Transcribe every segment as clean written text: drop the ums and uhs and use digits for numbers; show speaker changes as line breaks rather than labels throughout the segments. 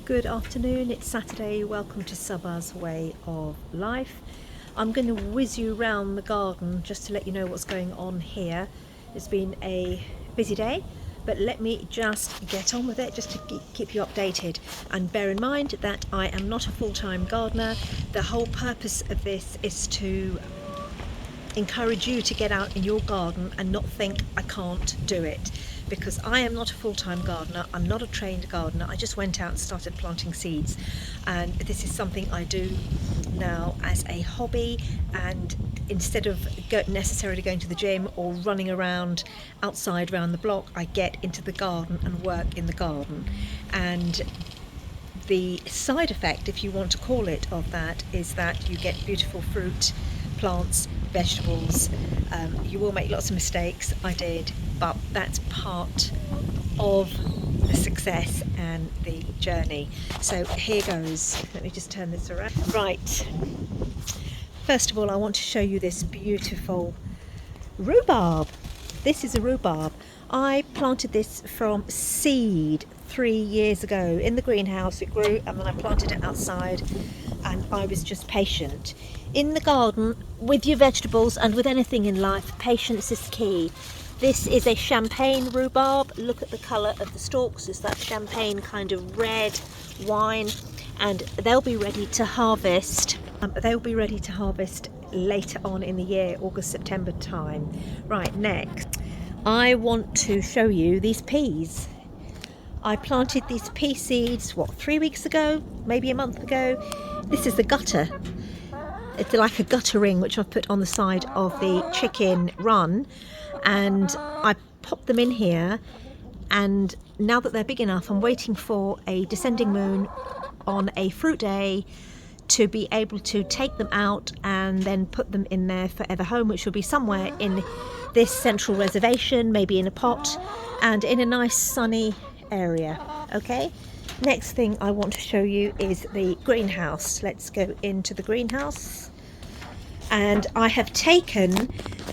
Good afternoon, it's Saturday. Welcome to Saba's Way of Life. I'm going to whiz you around the garden just to let you know what's going on here. It's been a busy day, but let me just get on with it just to keep you updated. And bear in mind that I am not a full-time gardener. The whole purpose of this is to encourage you to get out in your garden and not think I can't do it, because I am not a full-time gardener. I'm not a trained gardener. I just went out and started planting seeds, and this is something I do now as a hobby, and instead of necessarily going to the gym or running around outside around the block, I get into the garden and work in the garden. And the side effect, if you want to call it, of that is that you get beautiful fruit, plants, vegetables. You will make lots of mistakes. I did, but that's part of the success and the journey. So here goes. Let me just turn this around. Right. First of all, I want to show you this beautiful rhubarb. This is a rhubarb. I planted this from seed 3 years ago in the greenhouse. It grew, and then I planted it outside, and I was just patient. In the garden, with your vegetables and with anything in life, patience is key. This is a champagne rhubarb. Look at the colour of the stalks. It's that champagne kind of red wine, and they'll be ready to harvest. They'll be ready to harvest later on in the year, August, September time. Right, next, I want to show you these peas. I planted these pea seeds, 3 weeks ago, maybe a month ago. This is the gutter. It's like a gutter ring which I've put on the side of the chicken run, and I popped them in here, and now that they're big enough, I'm waiting for a descending moon on a fruit day to be able to take them out and then put them in their forever home, which will be somewhere in this central reservation, maybe in a pot and in a nice sunny area. Okay, next thing I want to show you is the greenhouse. Let's go into the greenhouse, and I have taken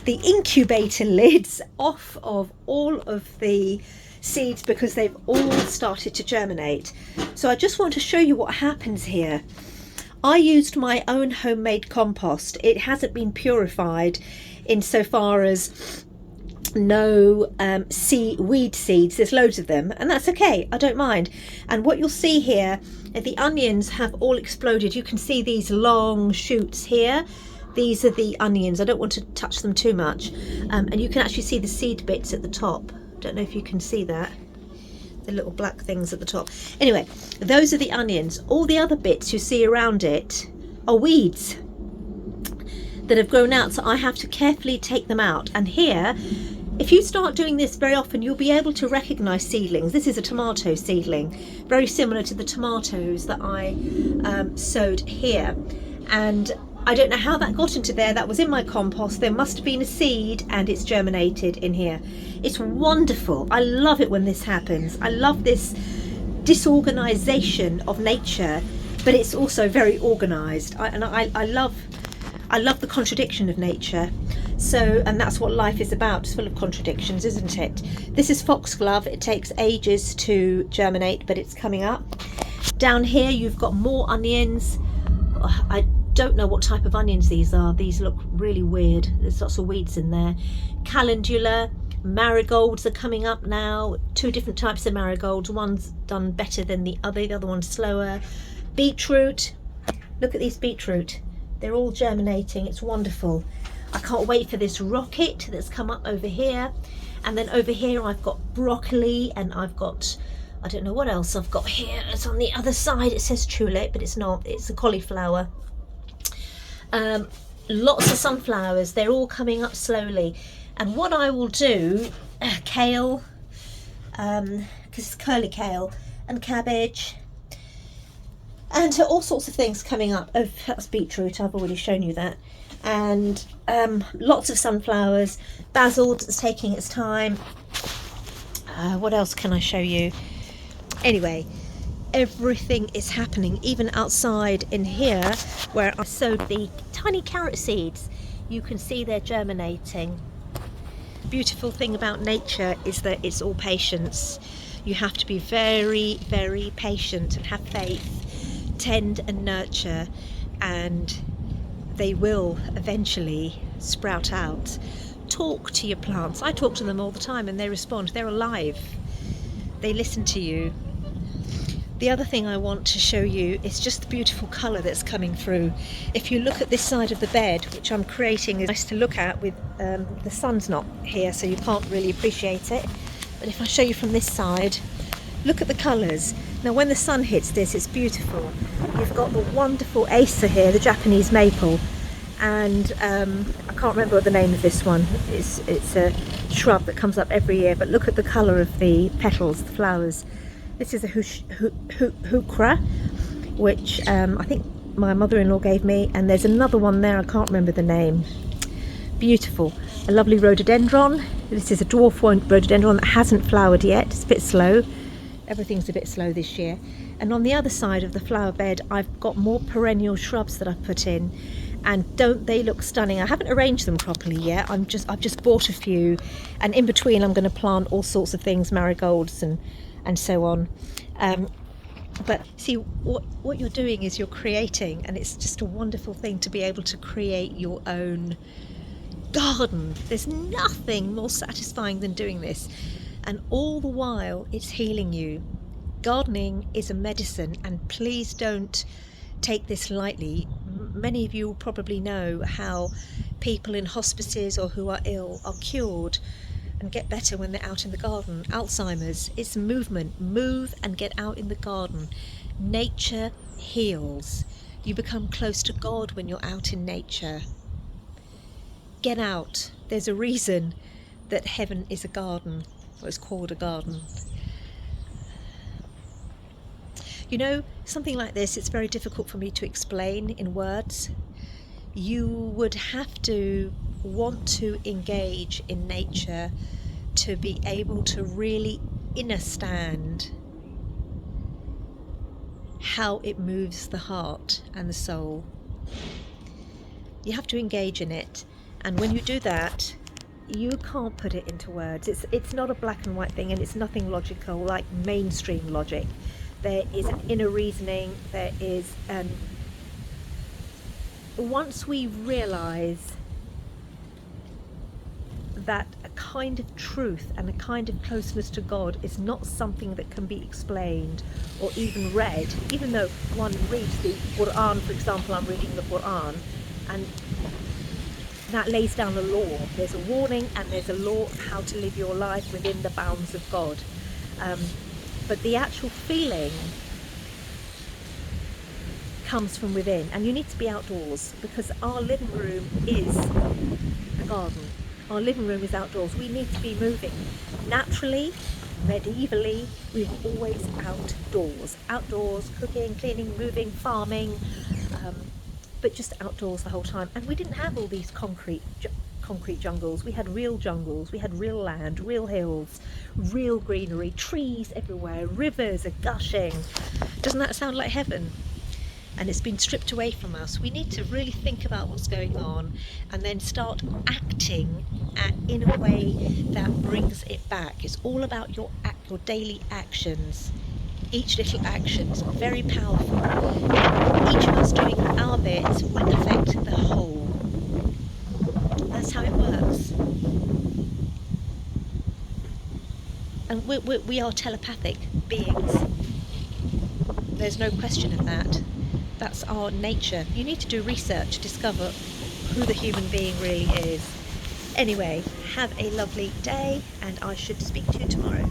the incubator lids off of all of the seeds because they've all started to germinate. So I just want to show you what happens here. I used my own homemade compost. It hasn't been purified insofar as no weed seeds. There's loads of them, and that's okay. I don't mind. And what you'll see here, the onions have all exploded. You can see these long shoots here. These are the onions. I don't want to touch them too much. And you can actually see the seed bits at the top. Don't know if you can see that. The little black things at the top. Anyway, those are the onions. All the other bits you see around it are weeds that have grown out, so I have to carefully take them out. And here, if you start doing this very often, you'll be able to recognize seedlings. This is a tomato seedling, very similar to the tomatoes that I sowed here. And I don't know how that got into there. That was in my compost. There must have been a seed, and it's germinated in here. It's wonderful. I love it when this happens. I love this disorganization of nature, but it's also very organized. I love the contradiction of nature. So, and that's what life is about. It's full of contradictions, isn't it? This is foxglove. It takes ages to germinate, but it's coming up. Down here you've got more onions. I don't know what type of onions these are. These look really weird. There's lots of weeds in there. Calendula, marigolds are coming up now. 2 different types of marigolds. One's done better than the other one's slower. Beetroot. Look at these beetroot. They're all germinating. It's wonderful. I can't wait for this rocket that's come up over here. And then over here I've got broccoli, and I've got, I don't know what else I've got here. It's on the other side. It says tulip, but it's not. It's a cauliflower. Lots of sunflowers. They're all coming up slowly. And what I will do, kale, because it's curly kale, and cabbage, and all sorts of things coming up. Oh, that's beetroot. I've already shown you that. And lots of sunflowers. Basil that's taking its time. What else can I show you? Anyway, everything is happening, even outside in here where I sowed the tiny carrot seeds. You can see they're germinating. Beautiful thing about nature is that it's all patience. You have to be very, very patient and have faith, tend and nurture, and they will eventually sprout out. Talk to your plants. I talk to them all the time and they respond. They're alive. They listen to you. The other thing I want to show you is just the beautiful colour that's coming through. If you look at this side of the bed, which I'm creating, is nice to look at with the sun's not here, so you can't really appreciate it. But if I show you from this side, look at the colours. Now when the sun hits this, it's beautiful. You've got the wonderful Acer here, the Japanese maple, and I can't remember what the name of this one is. It's a shrub that comes up every year, but look at the colour of the petals, the flowers. This is a heuchera, which I think my mother-in-law gave me, and there's another one there, I can't remember the name. Beautiful. A lovely rhododendron. This is a dwarf rhododendron that hasn't flowered yet. It's a bit slow. Everything's a bit slow this year. And on the other side of the flower bed, I've got more perennial shrubs that I've put in, and don't they look stunning? I haven't arranged them properly yet. I've just bought a few, and in between I'm going to plant all sorts of things, marigolds and so on. But see, what you're doing is you're creating, and it's just a wonderful thing to be able to create your own garden. There's nothing more satisfying than doing this, and all the while it's healing you. Gardening is a medicine, and please don't take this lightly. Many of you will probably know how people in hospices or who are ill are cured and get better when they're out in the garden. Alzheimer's, it's movement. Move and get out in the garden. Nature heals. You become close to God when you're out in nature. Get out. There's a reason that heaven is a garden, or it's called a garden. You know, something like this, it's very difficult for me to explain in words. You would have to want to engage in nature to be able to really understand how it moves the heart and the soul. You have to engage in it, and when you do that, you can't put it into words. It's not a black and white thing, and it's nothing logical like mainstream logic. There is an inner reasoning. There is once we realize that a kind of truth and a kind of closeness to God is not something that can be explained or even read, even though one reads the Quran, for example. I'm reading the Quran, and that lays down a law. There's a warning and there's a law of how to live your life within the bounds of God. But the actual feeling comes from within, and you need to be outdoors, because our living room is a garden. Our living room is outdoors. We need to be moving. Naturally, medievally, we were always outdoors. Outdoors, cooking, cleaning, moving, farming, but just outdoors the whole time. And we didn't have all these concrete jungles. We had real jungles. We had real land, real hills, real greenery, trees everywhere, rivers are gushing. Doesn't that sound like heaven? And it's been stripped away from us. We need to really think about what's going on and then start acting in a way that brings it back. It's all about your daily actions. Each little action is very powerful. Each of us doing our bit will affect the whole. That's how it works. And we are telepathic beings. There's no question of that. That's our nature. You need to do research to discover who the human being really is. Anyway, have a lovely day, and I should speak to you tomorrow.